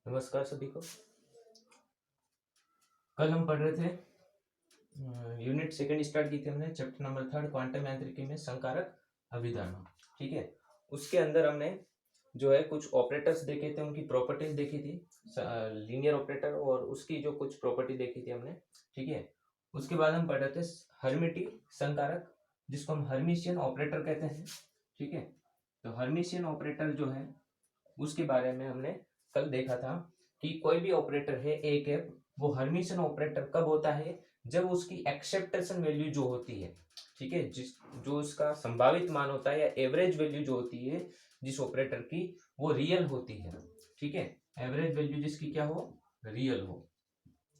नमस्कार सभी को। कल हम पढ़ रहे थे यूनिट सेकंड स्टार्ट की थी हमने, चैप्टर नंबर 3 क्वांटम यांत्रिकी में संकारक अभिधारणा। ठीक है, उसके अंदर हमने जो है कुछ ऑपरेटर्स देखे थे, उनकी प्रॉपर्टीज देखी थी, लीनियर ऑपरेटर और उसकी जो कुछ प्रॉपर्टी देखी थी हमने। ठीक है, उसके बाद हम पढ़ रहे थे हर्मिटी संकारक, जिसको हम हर्मिशियन ऑपरेटर कहते हैं। ठीक है, तो हर्मिशियन ऑपरेटर जो है उसके बारे में हमने कल देखा था कि कोई भी ऑपरेटर है ए कैप, वो हर्मिशन ऑपरेटर कब होता है? जब उसकी एक्सेप्टेशन वैल्यू जो होती है, ठीक है, जो उसका संभावित मान होता है या एवरेज वैल्यू जो होती है जिस ऑपरेटर की, वो रियल होती है। ठीक है, एवरेज वैल्यू जिसकी क्या हो, रियल हो।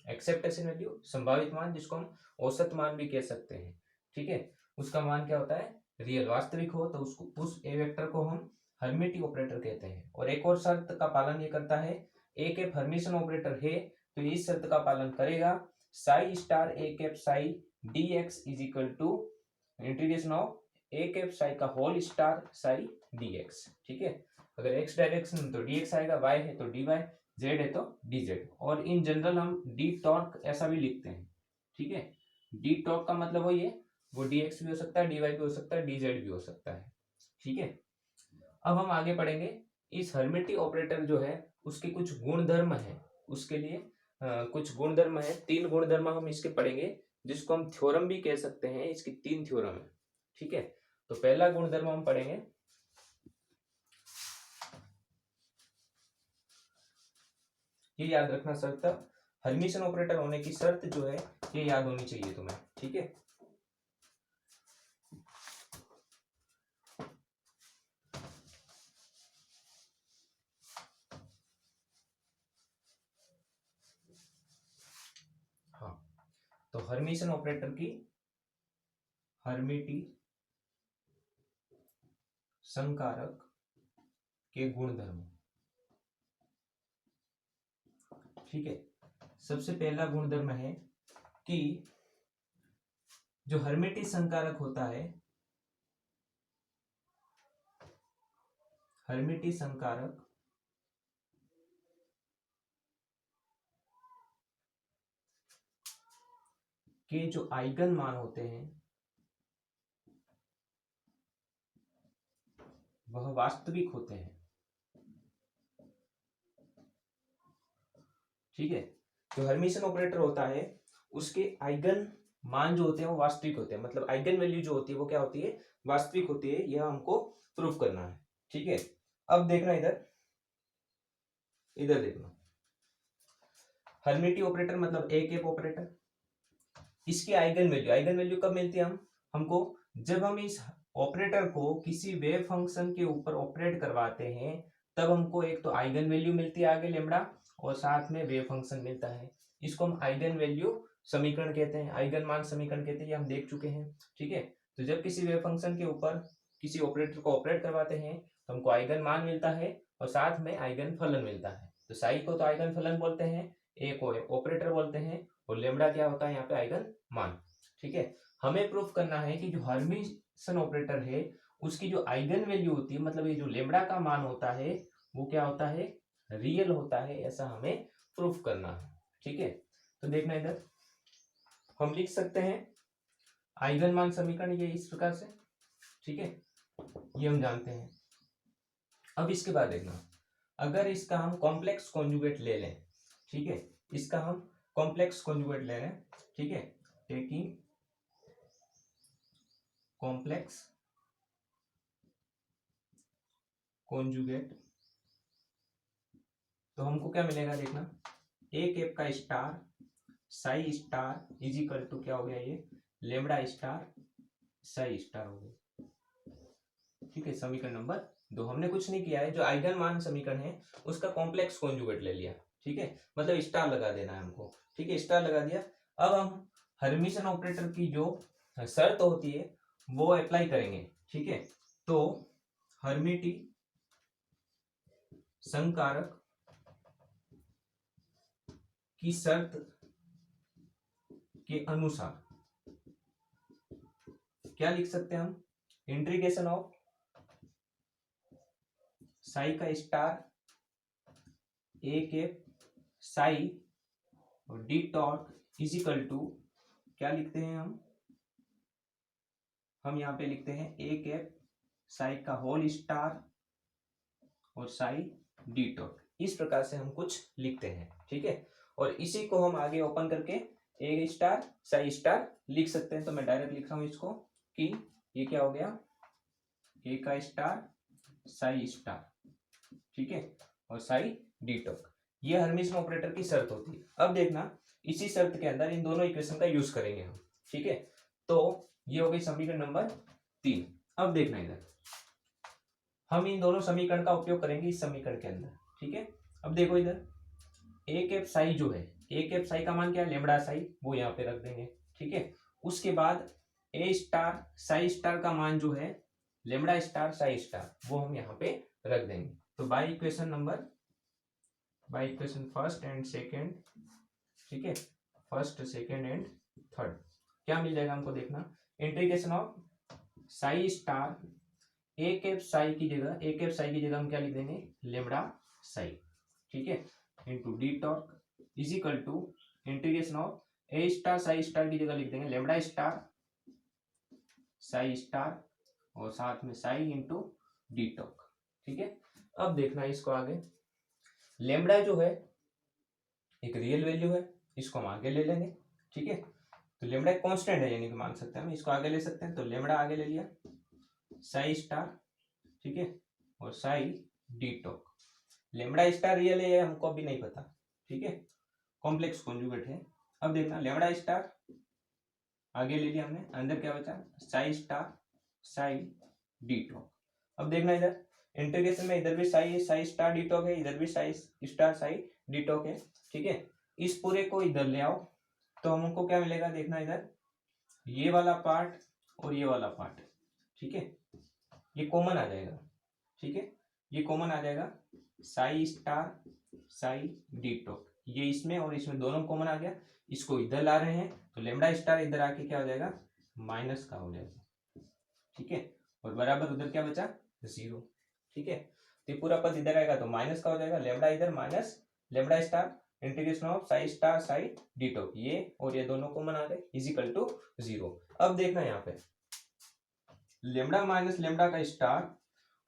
एक्सेप्टेशन वैल्यू संभावित मान, जिसको हम औसत मान भी कह सकते हैं। ठीक है, उसका मान क्या होता है, रियल, वास्तविक हो, तो उसको उस ए वेक्टर को हम हर्मिटिक ऑपरेटर कहते हैं। और एक और शर्त का पालन ये करता है, ए कैप हर्मिशन ऑपरेटर है तो ये इस शर्त का पालन करेगा, psi star A cap psi D X is equal to integration of A cap psi का whole star psi D X. ठीक है, अगर एक्स डायरेक्शन तो डी एक्स आएगा, वाई है तो डी वाई, जेड है तो डी जेड। और इन जनरल हम डी टॉर्क ऐसा भी लिखते हैं। ठीक है, डी टॉर्क का मतलब वही है, वो डी एक्स भी हो सकता है, डी वाई भी हो सकता है, डी जेड भी हो सकता है। ठीक है, अब हम आगे पढ़ेंगे इस हर्मिटिक ऑपरेटर जो है उसके कुछ गुणधर्म है। उसके लिए कुछ गुणधर्म है, 3 गुणधर्म हम इसके पढ़ेंगे, जिसको हम थ्योरम भी कह सकते हैं। इसकी 3 थ्योरम है। ठीक है, तो पहला गुणधर्म हम पढ़ेंगे, ये याद रखना शर्त, हर्मिशन ऑपरेटर होने की शर्त जो है ये याद होनी चाहिए तुम्हें। ठीक है, हाँ, तो हर्मिशन ऑपरेटर की हर्मिटी संकारक के गुणधर्म। ठीक है, सबसे पहला गुणधर्म है कि जो हर्मिटी संकारक होता है, हर्मिटी संकारक के जो आइगन मान होते हैं वह वास्तविक होते हैं। ठीक है, जो हर्मिशन ऑपरेटर होता है उसके आइगन मान जो होते हैं वो वास्तविक होते हैं, मतलब आइगन वैल्यू जो होती है वो क्या होती है, वास्तविक होती है। यह हमको प्रूफ करना है। ठीक है, अब देखना इधर, इधर देखना, हर्मिटी ऑपरेटर मतलब ए कैप ऑपरेटर, इसकी आइगन वैल्यू, आइगन वैल्यू कब मिलती है हमको, जब हम इस ऑपरेटर को किसी वेव फंक्शन के ऊपर ऑपरेट करवाते हैं, तब हमको एक तो आइगन वैल्यू मिलती है आगे लेमड़ा, और साथ में वेव फंक्शन मिलता है। इसको हम आइगन वैल्यू समीकरण कहते हैं, आइगन मान समीकरण कहते हैं, ये हम देख चुके हैं। ठीक है, तो जब किसी वेव फंक्शन के ऊपर किसी ऑपरेटर को ऑपरेट करवाते हैं तो हमको आइगन मान मिलता है और साथ में आइगन फलन मिलता है। तो साई को तो आइगन फलन बोलते हैं, ए को ऑपरेटर बोलते हैं, और लेमड़ा क्या होता है यहाँ पे, आइगन मान। ठीक है, हमें प्रूफ करना है कि जो हर्मिशन ऑपरेटर है उसकी जो आइगन वैल्यू होती है, मतलब ये जो लेमड़ा का मान होता है वो क्या होता है, रियल होता है, ऐसा हमें प्रूफ करना है। ठीक है, तो देखना इधर हम लिख सकते हैं आइगन मान समीकरण ये इस प्रकार से। ठीक है, ये हम जानते हैं। अब इसके बाद देखना, अगर इसका हम कॉम्प्लेक्स कॉन्जुगेट ले लें, ठीक है, इसका हम कॉम्प्लेक्स कॉन्जुगेट ले लें, ठीक है, टेकिंग कॉम्प्लेक्स कॉन्जुगेट, तो हमको क्या मिलेगा देखना, ए कैप का star psi star is equal to क्या हो गया, ये लेमड़ा स्टार साई स्टार हो गया। ठीक है, समीकरण नंबर 2, हमने कुछ नहीं किया है, जो आइगन मान समीकरण है उसका कॉम्प्लेक्स कॉन्जुगेट ले लिया। ठीक है, मतलब स्टार लगा देना है हमको। ठीक है, स्टार लगा दिया। अब हम हर्मिशन ऑपरेटर की जो शर्त होती है वो अप्लाई करेंगे। ठीक है, तो हर्मिटी संकारक की शर्त के अनुसार क्या लिख सकते हैं हम, इंटीग्रेशन ऑफ साई का स्टार ए कैप साई और डी टॉर्क इज इक्वल टू क्या लिखते हैं हम यहाँ पे लिखते हैं ए कैप साई का होल स्टार और साई डी टॉर्क। इस प्रकार से हम कुछ लिखते हैं, ठीक है। और इसी को हम आगे ओपन करके ए स्टार साई स्टार लिख सकते हैं। तो मैं डायरेक्ट लिख रहा हूँ इसको कि ये क्या हो गया, ए का स्टार साई स्टार, ठीक है, और साई डी टॉर्क। ये हर्मिटियन ऑपरेटर की शर्त होती है। अब देखना इसी शर्त के अंदर इन दोनों इक्वेशन का यूज करेंगे हम, ठीक है। तो ये हो गई समीकरण नंबर 3। अब देखना इधर हम इन दोनों समीकरण का उपयोग करेंगे इस समीकरण के अंदर, ठीक है। अब देखो इधर ए कैप साई जो है, ए कैप साई का मान क्या है, लेमड़ा साई, वो यहाँ पे रख देंगे, ठीक है। उसके बाद ए स्टार साई स्टार का मान जो है लेमड़ा स्टार साई स्टार, वो हम यहाँ पे रख देंगे। तो by equation first and second, ठीक है, फर्स्ट सेकेंड एंड थर्ड क्या मिल जाएगा हमको देखना, integration of psi star A cap Sai की जगह हम क्या लिख देंगे, लेमड़ा साई, ठीक है, इंटू डी टॉर्क is equal to integration of A star psi star की जगह लिख देंगे लेमड़ा स्टार साई स्टार और साथ में साई इंटू डी टॉर्क, ठीक है। अब देखना इसको आगे, लेमड़ा जो है एक रियल वैल्यू है, इसको हम आगे ले लेंगे, ठीक है। तो लेमड़ा एक कांस्टेंट है, यानी कि मान सकते हैं हम, इसको आगे ले सकते हैं। तो लेमड़ा आगे ले लिया साई स्टार, ठीक है, और Sai d torque. Lambda star real है ये हमको अभी नहीं पता, ठीक है, कॉम्प्लेक्स कॉन्जुगेट है। अब देखना लेमड़ा स्टार आगे ले लिया हमने, अंदर क्या बचा, Sai star psi d torque. अब देखना इधर इंटीग्रेशन में इधर भी साई स्टार डी टॉर्क है, इधर भी Sai star psi d torque है, ठीक है। इस पूरे को इधर ले आओ तो हमको क्या मिलेगा, देखना इधर ये वाला पार्ट और ये वाला पार्ट, ठीक है, ये कॉमन आ जाएगा, ठीक है, ये कॉमन आ जाएगा Sai star psi d torque, ये इसमें और इसमें दोनों कॉमन आ गया। इसको इधर ला रहे हैं तो लेमड़ा स्टार इधर आके क्या हो जाएगा, माइनस का हो जाएगा, ठीक है, और बराबर उधर क्या बचा, 0, ठीक है। तो ये पूरा पद इधर आएगा तो माइनस का हो जाएगा, लेमड़ा इधर minus lambda star integration of psi star psi d torque, ये और ये दोनों कॉमन आ गए इज इक्वल टू 0। अब देखना यहाँ पे लेमड़ा माइनस लेमड़ा का स्टार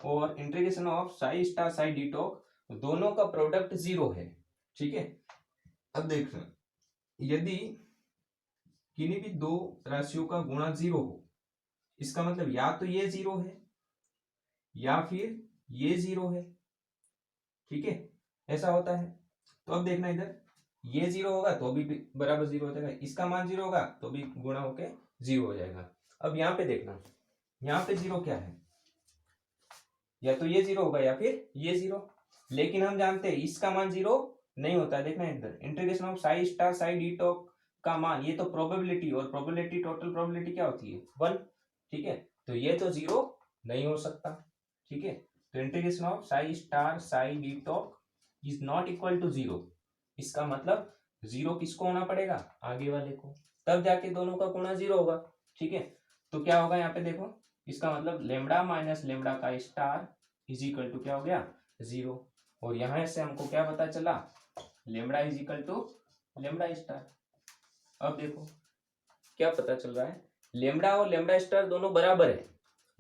और integration of psi star psi d torque दोनों का प्रोडक्ट 0 है, ठीक है। अब देखना यदि किन्हीं भी दो राशियों का गुणा 0 हो, इसका मतलब या तो ये 0 है या फिर ये 0 है, ठीक है, ऐसा होता है। तो अब देखना इधर ये 0 होगा तो भी बराबर 0 हो जाएगा, इसका मान 0 होगा तो भी गुणा होके 0 हो जाएगा। अब यहाँ पे देखना यहाँ पे 0 क्या है, या तो ये 0 होगा या फिर ये 0, लेकिन हम जानते हैं इसका मान 0 नहीं होता है। देखना इधर integration of psi star psi d torque का मान, ये तो प्रोबेबिलिटी, और प्रोबेबिलिटी टोटल प्रोबेबिलिटी क्या होती है 1, ठीक है, तो ये तो 0 नहीं हो सकता, ठीक है। तो integration of psi star psi d टॉर्क इज नॉट इक्वल टू 0, इसका मतलब 0 किसको होना पड़ेगा, आगे वाले को, तब जाके दोनों का गुणा 0 होगा, ठीक है। तो क्या होगा यहाँ पे देखो, इसका मतलब लेमड़ा माइनस लेमड़ा का स्टार इज इक्वल टू क्या हो गया 0, और यहां से हमको क्या पता चला, lambda is equal to lambda star. अब देखो क्या पता चल रहा है, लेमड़ा और लेमड़ा स्टार दोनों बराबर है,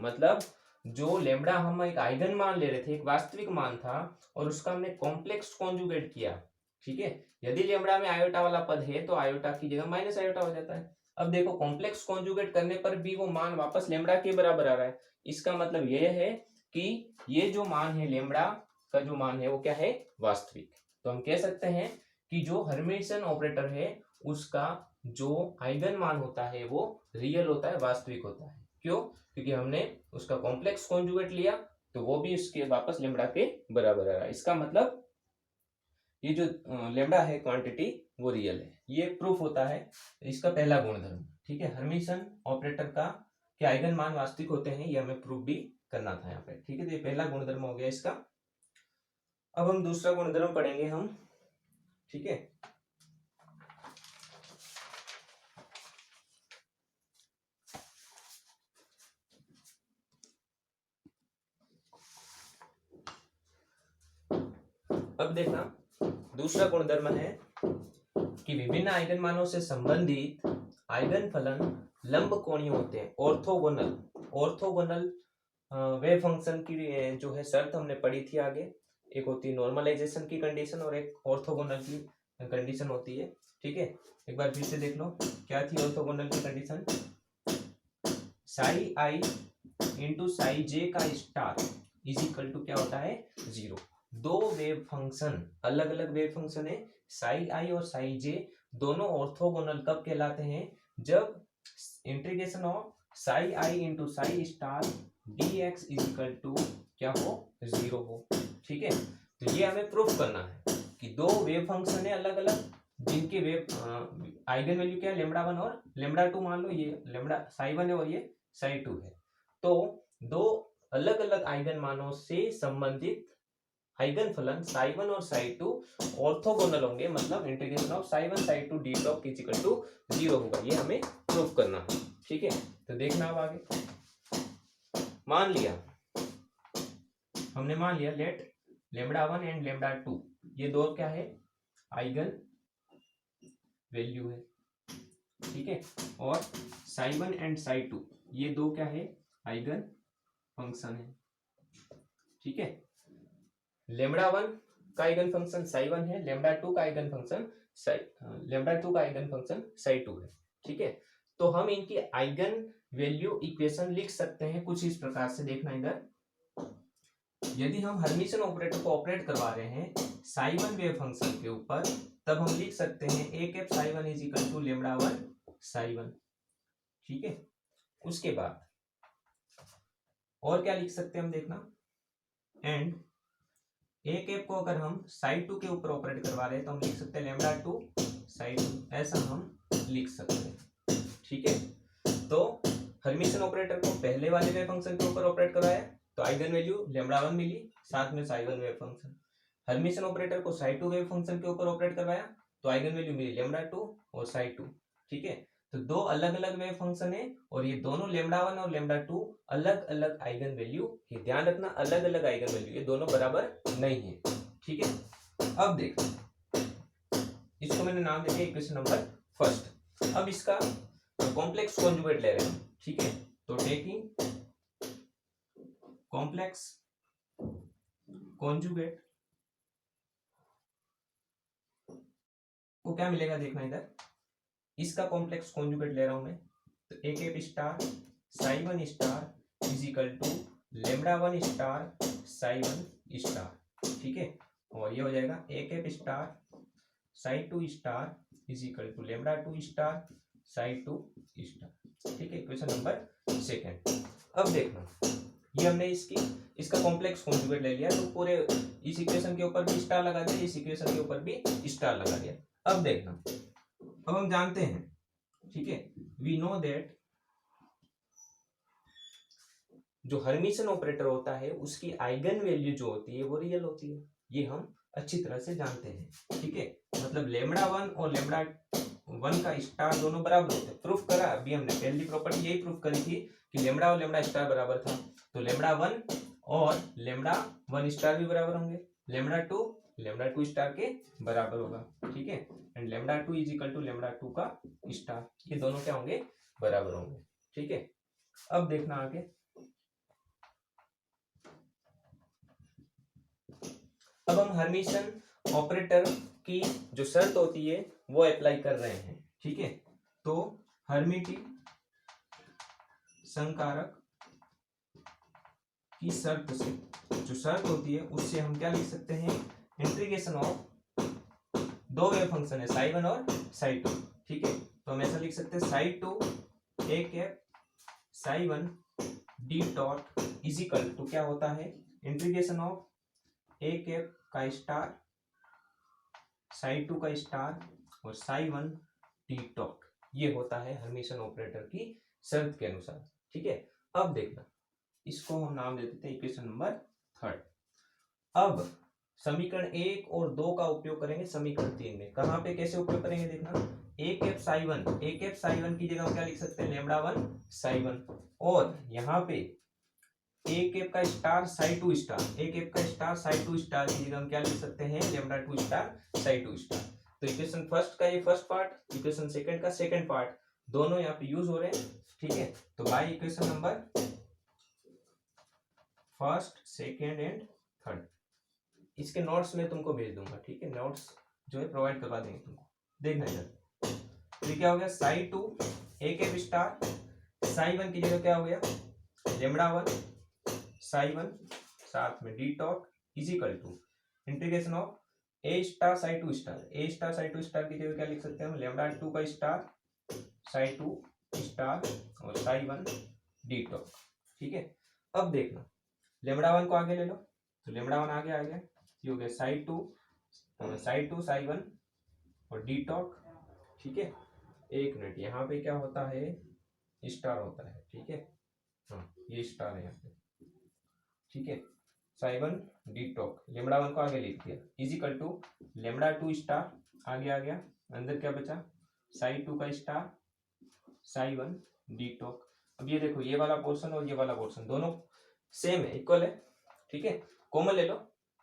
मतलब जो लेमड़ा हम एक आइगन मान ले रहे थे, एक वास्तविक मान था, और उसका हमने कॉम्प्लेक्स कॉन्जुगेट किया, ठीक है। यदि लेमड़ा में आयोटा वाला पद है तो आयोटा की जगह माइनस आयोटा हो जाता है। अब देखो कॉम्प्लेक्स कॉन्जुगेट करने पर भी वो मान वापस लेमड़ा के बराबर आ रहा है, इसका मतलब यह है कि ये जो मान है लेमड़ा का जो मान है वो क्या है, वास्तविक। तो हम कह सकते हैं कि जो हर्मिटियन ऑपरेटर है उसका जो आइगन मान होता है वो रियल होता है, वास्तविक होता है। क्यों, क्योंकि हमने उसका कॉम्प्लेक्स कॉन्जुगेट लिया तो वो भी उसके वापस लेमड़ा के बराबर आ रहा है। इसका मतलब ये जो लेमड़ा है क्वांटिटी वो रियल है, ये प्रूफ होता है इसका पहला गुणधर्म, ठीक है। हर्मिटियन ऑपरेटर का कि आइगन मान वास्तविक होते हैं, ये हमें प्रूफ भी करना था यहाँ पे, ठीक है। तो ये पहला गुणधर्म हो गया इसका। अब हम दूसरा गुणधर्म पढ़ेंगे हम, ठीक है। अब देखना दूसरा गुणधर्म है कि विभिन्न आइगन मानों से संबंधित आइगन फलन लंबकोणीय होते हैं। ऑर्थोगोनल वेव फंक्शन की जो है शर्त हमने पढ़ी थी आगे, एक होती है नॉर्मलाइजेशन की कंडीशन और एक ऑर्थोगोनल की कंडीशन होती है। ठीक है, एक बार फिर से देख लो क्या थी ऑर्थोगोनल की condition. Sai i into Sai जे का स्टार इज इक्वल टू क्या होता है 0। दो वेव फंक्शन, अलग अलग वेव फंक्शन है, साई आई और साई जे दोनों ऑर्थोगोनल कब कहलाते हैं, जब integration of psi i into psi star dx is equal to क्या हो 0 हो। ठीक है, तो ये हमें प्रूफ करना है कि दो वेव फंक्शन है अलग अलग, जिनके वेव आइगन वैल्यू क्या है λ1 और λ2, मान लो ये λ साई1 है और ये साई2 है। तो दो अलग अलग आइगन मानों से संबंधित आइगन फलन साई1 और साई2 ऑर्थोगोनल होंगे, मतलब इंटीग्रेशन ऑफ साई1 साई2 d log is equal to 0 होगा। ये हमें प्रूफ करना है। ठीक है, तो देखना अब आगे। मान लिया लेट λ1 एंड λ2 ये दो क्या है आइगन वैल्यू है। ठीक है, और साई1 एंड साई2 ये दो क्या है आइगन फंक्शन है। ठीक है, λ1 का आइगन फंक्शन साई1 है, λ2 का आइगन फंक्शन साई2 है। ठीक है, तो हम इनकी आइगन वैल्यू इक्वेशन लिख सकते हैं कुछ इस प्रकार से। देखना इधर, यदि हम हर्मिशन ऑपरेटर को ऑपरेट करवा रहे हैं साई1 वेव फंक्शन के ऊपर, तब हम लिख सकते हैं a कैप साई1 इज इक्वल टू λ1 साई1। ठीक है, उसके बाद और क्या लिख सकते हैं हम, देखना, एंड a कैप को अगर हम साई2 के ऊपर ऑपरेट करवा रहे हैं तो हम लिख सकते हैं λ2 साई2, ऐसा हम लिख सकते हैं। ठीक है, तो हर्मिशन ऑपरेटर को पहले वाले वेव फंक्शन के ऊपर ऑपरेट करवाया तो आइगन वैल्यू λ1 मिली, साथ में साई1 वेव फंक्शन। हर्मिशन ऑपरेटर को साई2 वेव फंक्शन के ऊपर ऑपरेट करवाया तो आइगन वैल्यू मिली λ2 और साई2। ठीक है, तो दो अलग अलग वेव फंक्शन है और ये दोनों λ1 और λ2 अलग अलग आइगन वैल्यू है। ध्यान रखना, अलग अलग आइगन वैल्यू, ये दोनों बराबर नहीं है। ठीक है, अब देख, इसको मैंने नाम दे दिया इक्वेशन नंबर फर्स्ट। अब इसका कॉम्प्लेक्स कॉन्जुगेट ले रहे हैं। ठीक है, तो टेकिंग कॉम्प्लेक्स कॉन्जुगेट को क्या मिलेगा, देखना इधर, इसका कॉम्प्लेक्स कॉन्जुगेट ले रहा हूं मैं, तो a कैप स्टार साई1 star is equal to λ1 star साई1 स्टार। ठीक है, और ये हो जाएगा a कैप स्टार साई2 star is equal to λ2 star साई2 स्टार। ठीक है, इक्वेशन नंबर सेकंड। अब देखना, ये हमने इसका कॉम्प्लेक्स कॉन्जुगेट ले लिया, तो पूरे इस इक्वेशन के ऊपर भी स्टार लगा दिया, इस इक्वेशन के ऊपर भी स्टार लगा दिया। अब देखना, अब हम जानते हैं, ठीक है, वी नो दैट जो हर्मिशन ऑपरेटर होता है उसकी आइगन वैल्यू जो होती है वो रियल होती है, ये हम अच्छी तरह से जानते हैं। ठीक है, मतलब λ1 और λ1 का स्टार दोनों बराबर होते हैं। प्रूफ करा अभी हमने, पहली प्रॉपर्टी यही प्रूफ करी थी कि λ और λ स्टार बराबर था, तो λ1 और λ1 स्टार भी बराबर होंगे, λ2 स्टार के बराबर होगा। ठीक है, एंड λ2 इज इक्वल टू λ2 का स्टार, ये दोनों क्या होंगे बराबर होंगे। ठीक है, अब देखना आगे, अब हम हर्मिशन ऑपरेटर की जो शर्त होती है वो अप्लाई कर रहे हैं। ठीक है, तो हर्मिटियन संकारक की शर्त से, जो शर्त होती है उससे हम क्या लिख सकते हैं, इंटीग्रेशन ऑफ दो वेव फंक्शन है साई1 और साई2। ठीक है, तो हम ऐसा लिख सकते हैं साई2 a कैप साई1 d dot is equal to क्या होता है, इंटीग्रेशन ऑफ a कैप का स्टार साई2 का स्टार और साई1 d डॉट, ये होता है हर्मिशन ऑपरेटर की शर्त के अनुसार। ठीक है, अब देखना, इसको हम नाम दे देते हैं इक्वेशन नंबर थर्ड। अब समीकरण 1 और 2 का उपयोग करेंगे समीकरण 3 में। कहां पे कैसे उपयोग करेंगे, देखना, a कैप साई1 की जगह हम क्या लिख सकते हैं, λ1 साई1, और यहाँ पे ए कैप का star psi two star, A cap का स्टार साई टू स्टार की जगह हम क्या लिख सकते हैं, lambda two star psi two star. तो इक्वेशन फर्स्ट का ये फर्स्ट पार्ट, इक्वेशन सेकंड का सेकंड पार्ट, दोनों यहाँ पे यूज हो रहे हैं, ठीक है। तो by equation number first, second and third, इसके नोट्स में तुमको भेज दूंगा, ठीक है, नोट्स जो है प्रोवाइड करवा देंगे तुमको, देखना इधर। तो क्या हो गया, Sai to A cap star psi one की जगह क्या हो गया, लेमड़ा वन साई वन, साथ में d tau is equal to integration of A star psi two star, A star psi two star की जगह क्या लिख सकते हैं हम, लेमड़ा टू का स्टार साई टू स्टार और साई वन डी टॉट, ठीक है। अब देखना लेमड़ा वन को आगे ले लो, तो लेमड़ा वन आगे आ गया, ये हो गया साई टू साई वन और डी टॉट, ठीक है। एक मिनट, यहाँ पे क्या होता है, स्टार होता है, ठीक है, हाँ ये स्टार है यहाँ पे, ठीक है। Psi one d tau, lambda one को आगे लिख दिया, is equal to lambda two star आगे आ गया, अंदर क्या बचा, साई टू का star psi one d tau. अब ये देखो, ये वाला पोर्शन और ये वाला पोर्शन दोनों सेम है, इक्वल है, ठीक है। कॉमन ले लो,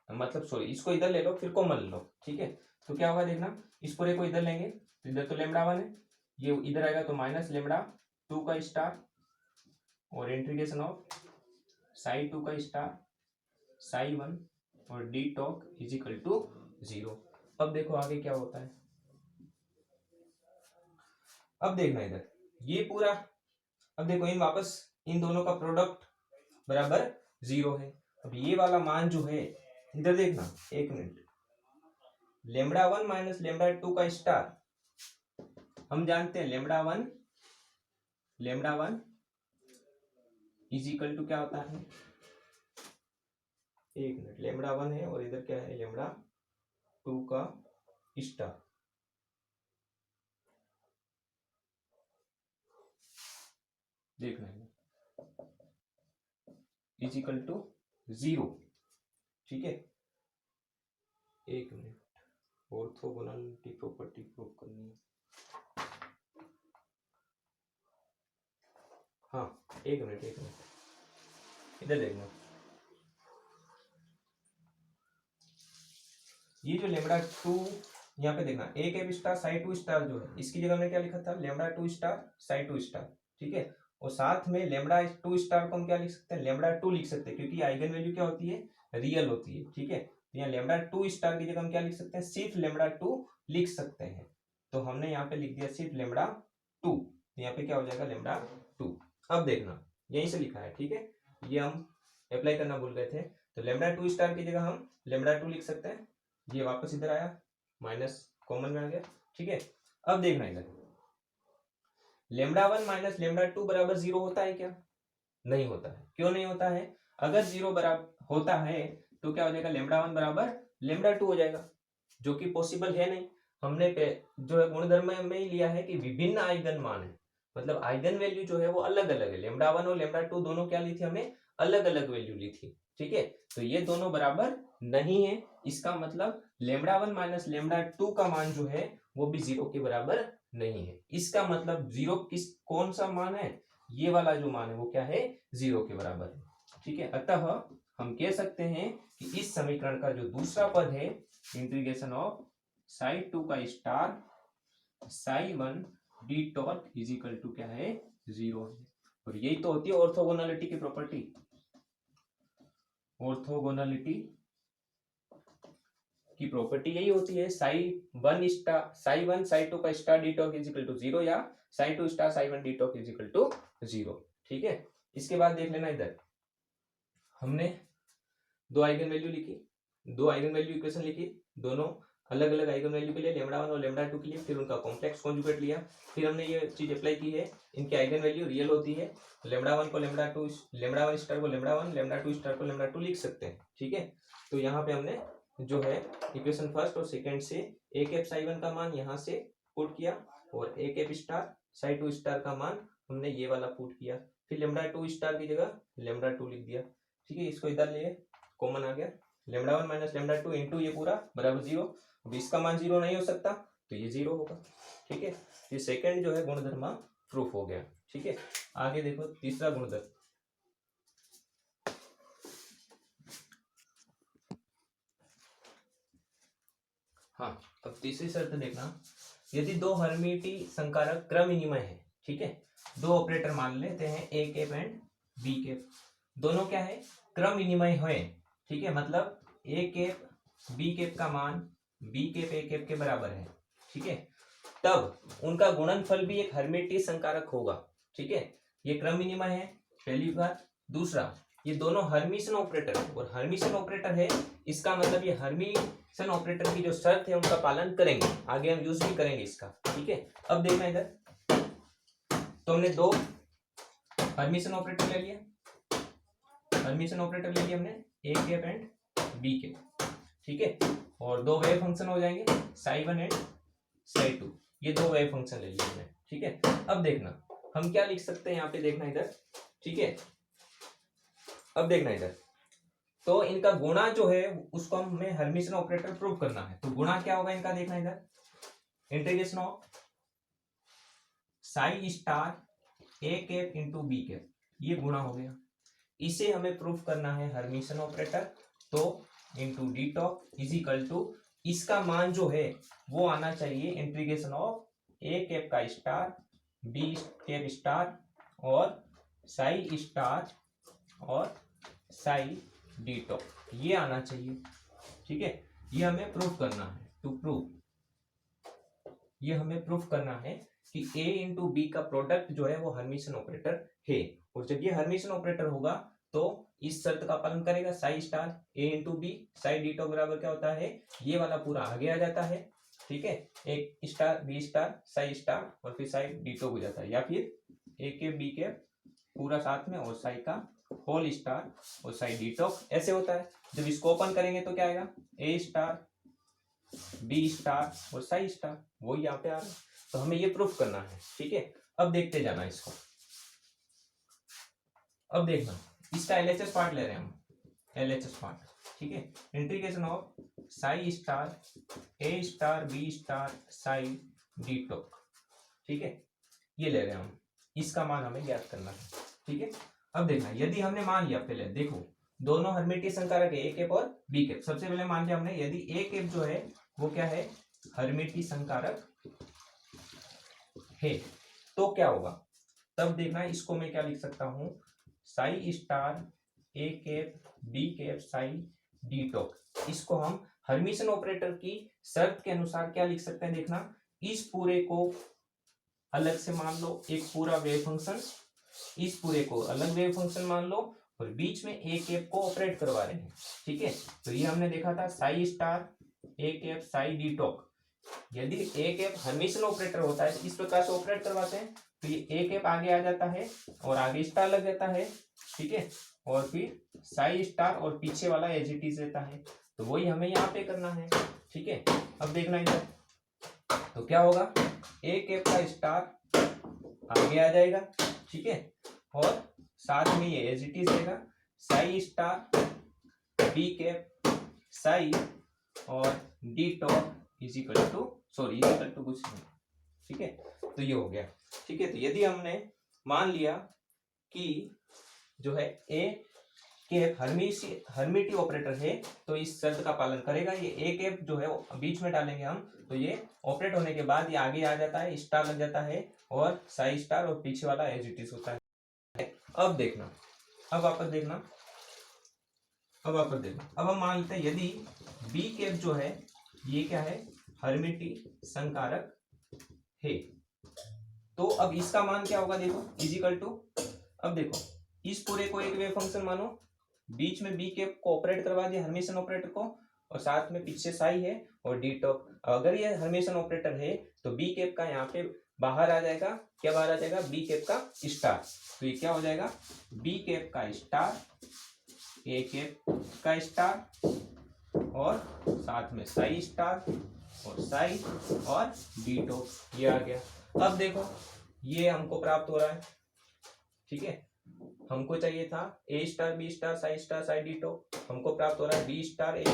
मतलब सॉरी इसको इधर ले लो फिर कॉमन ले लो, ठीक है। तो क्या होगा देखना, इस पूरे को इधर लेंगे तो इधर तो लेमड़ा वन है, ये इधर आएगा तो माइनस लेमड़ा टू का स्टार और इंटीग्रेशन ऑफ साई टू का स्टार साई वन और d tau is equal to 0। अब देखो आगे क्या होता है, अब देखना इधर ये पूरा, अब देखो इन वापस इन दोनों का प्रोडक्ट बराबर 0 है। अब ये वाला मान जो है इधर देखना, एक minute, lambda one minus lambda two का स्टार, हम जानते हैं lambda one is equal to क्या होता है, एक मिनट, लेमड़ा वन है और इधर क्या है, लेमड़ा टू का स्टार, देखना है, इज इक्वल टू 0, ठीक है। एक मिनट, ऑर्थोगोनलिटी प्रॉपर्टी प्रूव करनी है, हाँ एक मिनट इधर देखना, ये जो लेमड़ा टू यहाँ पे देखना, A cap star psi two star जो है इसकी जगह हमने क्या लिखा था, lambda two star psi two star, ठीक है। और साथ में लेमड़ा टू स्टार को हम क्या लिख सकते हैं, लेमड़ा टू लिख सकते हैं, क्योंकि आइगन वैल्यू क्या होती है, रियल होती है, ठीक है। तो यहाँ लेमड़ा टू स्टार की जगह हम क्या लिख सकते हैं, सिर्फ लेमड़ा टू लिख सकते हैं, तो हमने यहाँ पे लिख दिया सिर्फ लेमड़ा टू, यहाँ पे क्या हो जाएगा, लेमड़ा टू। अब देखना यहीं से लिखा है, ठीक है, ये हम अप्लाई करना भूल गए थे, तो लेमड़ा टू स्टार की जगह हम लेमड़ा टू लिख सकते हैं, ये वापस इधर आया, माइनस कॉमन में आ गया, ठीक है। अब देखना इधर, lambda one minus lambda to बराबर 0 होता है क्या, नहीं होता है, क्यों नहीं होता है, अगर 0 बराबर होता है तो क्या हो जाएगा, लेमड़ा वन बराबर लेमड़ा टू हो जाएगा, जो कि पॉसिबल है नहीं। हमने जो है गुणधर्म में ही लिया है कि विभिन्न आइगन मान है, मतलब आइगन वैल्यू जो है वो अलग अलग है, लेमड़ा वन और लेमड़ा टू दोनों क्या ली थी हमने, अलग अलग वैल्यू ली थी, ठीक है। तो ये दोनों बराबर नहीं है, इसका मतलब lambda one minus lambda two का मान जो है वो भी 0 के बराबर नहीं है, इसका मतलब 0 कौन सा मान है, ये वाला जो मान है वो क्या है, 0 के बराबर है, ठीक है। अतः हम कह सकते हैं कि इस समीकरण का जो दूसरा पद है, इंटीग्रेशन ऑफ साई टू का स्टार साई वन डी टॉर्क इज इक्वल टू क्या है, 0 है। और यही तो होती है ऑर्थोगोनलिटी की प्रॉपर्टी, ऑर्थोगोनलिटी की प्रॉपर्टी यही होती है, साई वन साई टू का star d tau is equal to 0 या psi two star psi one d tau is equal to 0, ठीक है। इसके बाद देख लेना, इधर हमने दो आइगन वैल्यू लिखी, दो आइगन वैल्यू इक्वेशन लिखी, दोनों अलग अलग आइगन वैल्यू के लिए, लेमड़ा वन और लेमड़ा टू के लिए, फिर उनका कॉम्प्लेक्स कॉन्जुगेट लिया, फिर हमने ये चीज अप्लाई की है, इनकी आइगन वैल्यू रियल होती है, लेमड़ा वन को lambda two, lambda one star को lambda one, lambda two star को लेमड़ा टू लिख सकते हैं, ठीक है। तो यहाँ पे हमने जो है इक्वेशन फर्स्ट और सेकंड से ए कैप साई वन का मान यहाँ से पुट किया और A cap star psi two star का मान हमने ये वाला पुट किया, फिर लेमड़ा टू स्टार की जगह लेमड़ा टू लिख दिया, ठीक है। इसको इधर ले कॉमन आ गया, lambda one minus lambda two into ये पूरा बराबर 0, अब इसका मान 0 नहीं हो सकता तो ये 0 होगा, ठीक है। ये सेकंड जो है गुणधर्म प्रूफ हो गया, ठीक है। आगे देखो तीसरा गुणधर्म, हाँ, अब तीसरी शर्त देखना, यदि दो हर्मिटी संकारक क्रम विनिमय है, ठीक है, दो ऑपरेटर मान लेते हैं A cap and B cap, दोनों क्या है, क्रम विनिमय है, ठीक है, मतलब ए कैप बी कैप का मान बी कैप ए कैप के बराबर है, ठीक है, तब उनका गुणनफल भी एक हर्मिटी संकारक होगा, ठीक है, ये क्रम विनिमय है पहली बात। दूसरा, ये दोनों हर्मिशन ऑपरेटर है, और हर्मिशन ऑपरेटर है इसका मतलब ये हर्मिशन ऑपरेटर की जो शर्त है उनका पालन करेंगे, आगे हम यूज भी करेंगे इसका, ठीक है। अब देखना इधर, तो हमने दो हर्मिशन ऑपरेटर ले लिया, हर्मिशन ऑपरेटर ले लिया हमने A cap and B cap, ठीक है, और दो वेव फंक्शन हो जाएंगे साई 1 एंड साई 2, ये दो वेव फंक्शन ले लिए हमने, ठीक है। अब देखना हम क्या लिख सकते हैं यहाँ पे, देखना इधर, ठीक है। अब देखना इधर, तो इनका गुणा जो है उसको हमें हर्मिशन ऑपरेटर प्रूव करना है, तो गुणा क्या होगा इनका, देखना इधर, integration of psi star A cap into B cap, ये गुणा हो गया, इसे हमें प्रूफ करना है हर्मिशन ऑपरेटर, तो into d top is equal to, इसका मान जो है वो आना चाहिए इंटीग्रेशन ऑफ ए कैप का स्टार बी कैप स्टार और साई स्टार और साई डी टॉप, ये आना चाहिए, ठीक है। ये हमें प्रूफ करना है, टू प्रूव, ये हमें प्रूफ करना है कि a इंटू बी का प्रोडक्ट जो है वो हर्मिशन ऑपरेटर है, और जब ये हर्मिशन ऑपरेटर होगा तो इस शर्त का पालन करेगा, psi star a into B psi D tau बराबर क्या होता है, ये वाला पूरा आगे आ जाता है, ठीक है, एक star B star psi star और फिर साई डी टॉप हो जाता है, या फिर ए के बी के पूरा साथ में और साई का होल स्टार और साई डी टॉप, ऐसे होता है। जब इसको ओपन करेंगे तो क्या आएगा, ए स्टार बी स्टार और साई स्टार, वो यहाँ पे आ रहा है, तो हमें ये प्रूफ करना है, ठीक है। अब देखते जाना इसको, अब देखना इसका एलएचएस पार्ट ले रहे हैं हम, एलएचएस पार्ट, ठीक है, integration of psi star A star B star psi D top, ठीक है, ये ले रहे हैं हम, इसका मान हमें ज्ञात करना है, ठीक है। अब देखना, यदि हमने मान लिया, पहले देखो दोनों हर्मिटीय संकारक है ए कैप और बी कैप, सबसे पहले मान लिया हमने, यदि ए कैप जो है वो क्या है, हर्मिटीय संकारक है, तो क्या होगा, तब देखना इसको मैं क्या लिख सकता हूं, psi star A cap B cap psi D top, इसको हम हर्मिशन ऑपरेटर की शर्त के अनुसार क्या लिख सकते हैं, देखना इस पूरे को अलग से मान लो एक पूरा वेव फंक्शन, इस पूरे को अलग वेव फंक्शन मान लो, और बीच में ए कैप को ऑपरेट करवा रहे हैं, ठीक है। तो ये हमने देखा था Sai star A cap psi D top, यदि ए कैप हर्मिशन ऑपरेटर होता है इस प्रकार से ऑपरेट करवाते हैं, तो ये ए कैप आगे आ जाता है और आगे स्टार लग जाता है, ठीक है, और फिर साई स्टार और पीछे वाला एज इट इज रहता है, तो वही हमें यहाँ पे करना है, ठीक है। अब देखना इधर, तो क्या होगा, ए कैप का स्टार आगे आ जाएगा, ठीक है, और साथ में ये एज इट इज रहेगा, psi star B cap psi और D top is equal to, sorry is equal to कुछ नहीं, ठीक है, तो ये हो गया, ठीक है। तो यदि हमने मान लिया कि जो है ए कैप हर्मिटी ऑपरेटर है, तो इस शर्त का पालन करेगा, ये ए कैप जो है वो बीच में डालेंगे हम, तो ये ऑपरेट होने के बाद ये आगे आ जाता है, स्टार लग जाता है और साई स्टार और पीछे वाला एज इट इज होता है। अब देखना, अब वापस देखना, अब वापस देखना, अब हम मान लेते हैं यदि बी कैप जो है ये क्या है, हर्मिटी संकारक है, तो अब इसका मान क्या होगा, देखो इज इक्वल टू, अब देखो इस पूरे को एक वेव फंक्शन मानो, बीच में बी कैप को ऑपरेट करवा दिया हर्मिशन ऑपरेटर को, और साथ में पीछे साई है और डी टॉप, अगर ये हर्मिशन ऑपरेटर है तो बी कैप का यहाँ पे बाहर आ जाएगा, क्या बाहर आ जाएगा, बी कैप का स्टार, तो ये क्या हो जाएगा, बी कैप का स्टार ए कैप का स्टार और साथ में साई स्टार और साई और डी टॉप, ये आ गया। अब देखो ये हमको प्राप्त हो रहा है, ठीक है, हमको चाहिए था A star B star psi D top, हमको प्राप्त हो रहा है B star A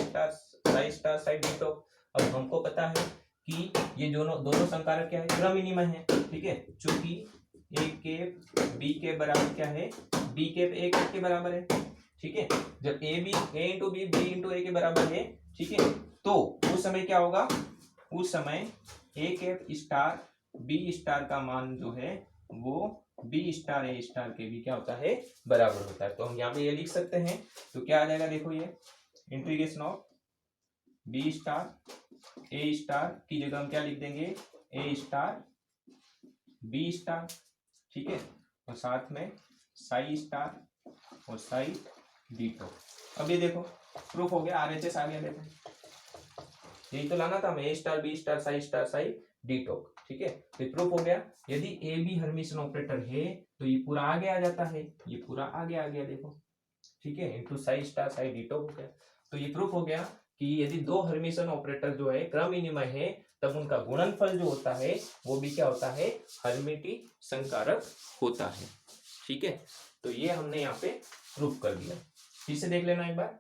star psi D top. अब हमको पता है कि ये दोनों संकारक क्या है, क्रम विनिमय है, ठीक है, चूंकि ए कैप बी के बराबर क्या है, बी कैप ए कैप के बराबर है, ठीक है, जब ए इंटू बी इंटू ए के बराबर है, ठीक है, तो उस समय क्या होगा, उस समय ए कैप स्टार बी स्टार का मान जो है वो बी स्टार ए स्टार के भी क्या होता है, बराबर होता है। तो हम यहाँ पे ये लिख सकते हैं, तो क्या आ जाएगा देखो, ये integration of B star A star की जगह हम क्या लिख देंगे, ए स्टार बी स्टार, ठीक है, और साथ में साई स्टार और साई डी टॉप। अब ये देखो प्रूफ हो गया, आरएचएस आ गया, देखो यही तो लाना था हमें, A star B star psi D top, ठीक है। तो प्रूफ हो गया, यदि ए बी हर्मिशन ऑपरेटर है तो ये पूरा आगे आ जाता है, ये पूरा आगे आ गया देखो, ठीक है, into psi star psi D top हो गया। तो ये प्रूफ हो गया कि यदि दो हर्मिशन ऑपरेटर जो है क्रम विनिमय है, तब उनका गुणनफल जो होता है वो भी क्या होता है, हर्मिटी संकारक होता है, ठीक है। तो ये हमने यहाँ पे प्रूफ कर दिया। फिर से देख लेना एक बार,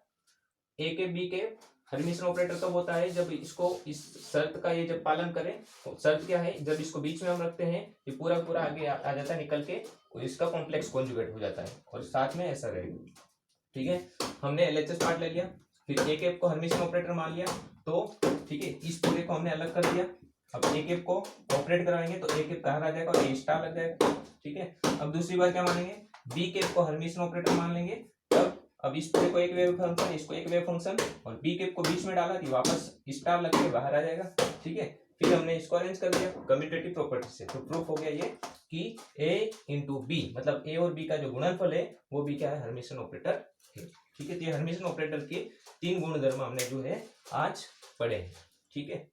ए के बी के हर्मिशन ऑपरेटर तब होता है जब इसको, इस शर्त का ये जब पालन करें, तो शर्त क्या है, जब इसको बीच में हम रखते हैं ये पूरा पूरा आगे आ जाता है निकल के, इसका कॉम्प्लेक्स कॉन्जुगेट हो जाता है और साथ में ऐसा रहेगा, ठीक है। हमने एलएचएस पार्ट ले लिया, फिर ए कैप को हर्मिशन ऑपरेटर मान लिया, तो ठीक है, इस पूरे को हमने अलग कर दिया। अब ए कैप को ऑपरेट कराएंगे तो ए कैप कहाँ आ जाएगा और ए स्टार लग जाएगा, ठीक है। अब दूसरी बार क्या मानेंगे, बी कैप को हर्मिशन ऑपरेटर मान लेंगे, तब अब इस पूरे को एक वेव फंक्शन, इसको एक वेव फंक्शन, और बी कैप को बीच में डाला कि वापस स्टार लग के बाहर आ जाएगा, ठीक है। फिर हमने इसको अरेंज कर दिया कम्यूटेटिव प्रॉपर्टी से, तो प्रूफ हो गया ये कि ए इंटू बी, मतलब ए और बी का जो गुणनफल है वो भी क्या है, हर्मिशन ऑपरेटर है, ठीक है। तो ये हर्मिशन ऑपरेटर के 3 गुणधर्म हमने जो है आज पढ़े हैं, ठीक है।